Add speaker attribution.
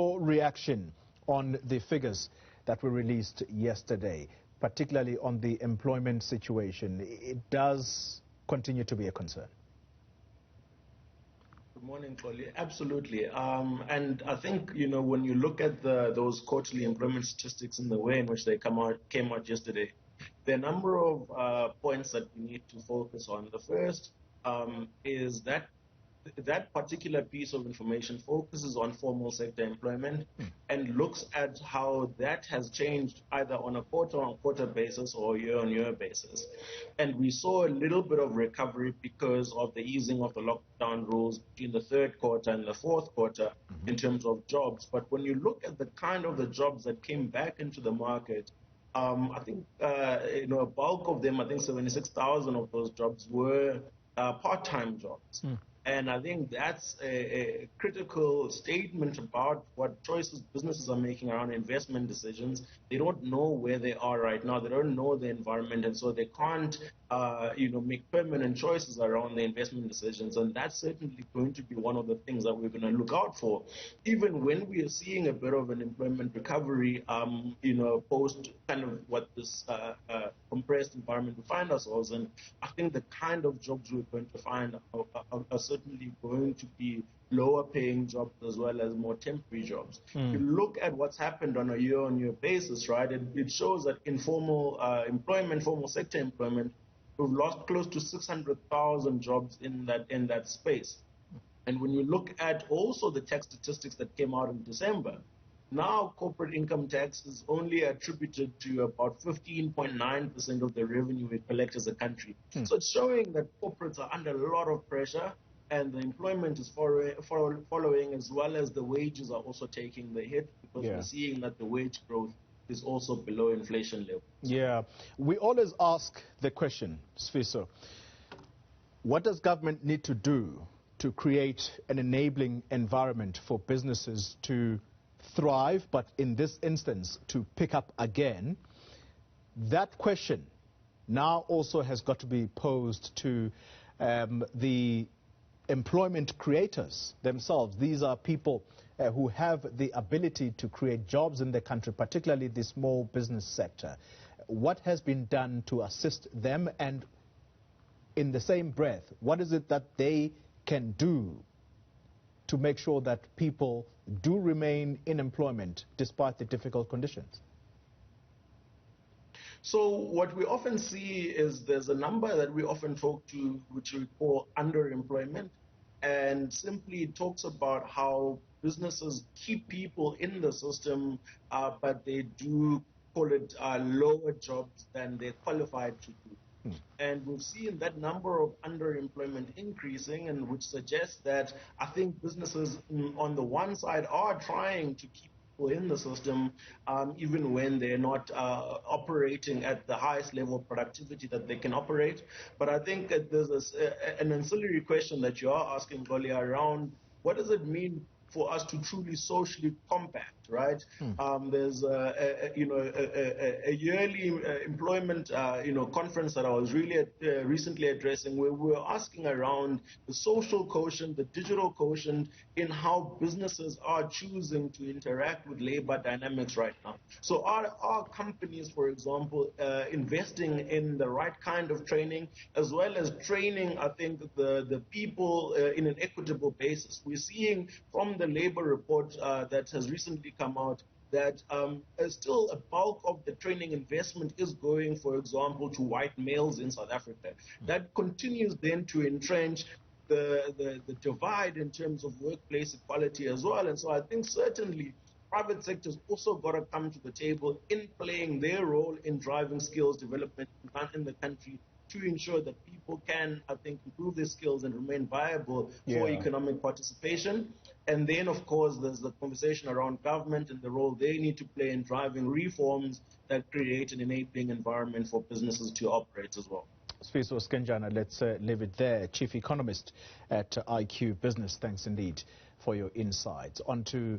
Speaker 1: Your reaction on the figures that were released yesterday, particularly on the employment situation, it does continue to be a concern.
Speaker 2: Good morning, Colly. Absolutely. And I think, when you look at those quarterly employment statistics and the way in which they came out yesterday, there are a number of points that we need to focus on. The first is that particular piece of information focuses on formal sector employment and looks at how that has changed either on a quarter-on-quarter basis or year-on-year basis. And we saw a little bit of recovery because of the easing of the lockdown rules between the third quarter and the fourth quarter in terms of jobs. But when you look at the kind of the jobs that came back into the market, I think, a bulk of them, I think 76,000 of those jobs were part-time jobs. And I think that's a critical statement about what choices businesses are making around investment decisions. They don't know where they are right now. They don't know the environment, and so they can't, make permanent choices around the investment decisions. And that's certainly going to be one of the things that we're going to look out for, even when we are seeing a bit of an employment recovery, post kind of what this compressed environment we find ourselves in. I think the kind of jobs we're going to find are certainly going to be lower paying jobs as well as more temporary jobs. If you look at what's happened on a year-on-year basis, right, it shows that informal employment, formal sector employment, we've lost close to 600,000 jobs in that space. And when you look at also the tax statistics that came out in December, now corporate income tax is only attributed to about 15.9% of the revenue we collect as a country. So it's showing that corporates are under a lot of pressure, and the employment is following, as well as the wages are also taking the hit, because we're seeing that the wage growth is also below inflation level.
Speaker 1: Yeah, we always ask the question, Sifiso, what does government need to do to create an enabling environment for businesses to thrive, but in this instance to pick up again? That question now also has got to be posed to the employment creators themselves. These are people who have the ability to create jobs in the country, particularly the small business sector. What has been done to assist them, and in the same breath, what is it that they can do to make sure that people do remain in employment despite the difficult conditions?
Speaker 2: So what we often see is there's a number that we often talk to, which we call underemployment, and simply talks about how businesses keep people in the system, but they do call it lower jobs than they're qualified to do. And we've seen that number of underemployment increasing, and which suggests that I think businesses on the one side are trying to keep people in the system, even when they're not operating at the highest level of productivity that they can operate. But I think that there's an ancillary question that you are asking, Goli, around what does it mean for us to truly socially compact, right? There's a yearly employment conference that I was really recently addressing, where we were asking around the social quotient, the digital quotient, in how businesses are choosing to interact with labor dynamics right now. So are companies, for example, investing in the right kind of training, as well as training, I think, the people in an equitable basis? We're seeing from the labor report that has recently come out that still a bulk of the training investment is going, for example, to white males in South Africa. That continues then to entrench the divide in terms of workplace equality as well. And so I think certainly private sector's also got to come to the table in playing their role in driving skills development in the country, to ensure that people can, I think, improve their skills and remain viable for economic participation. And then, of course, there's the conversation around government and the role they need to play in driving reforms that create an enabling environment for businesses to operate as well.
Speaker 1: Sifiso Skenjana, let's leave it there. Chief Economist at IQ Business, thanks indeed for your insights. On to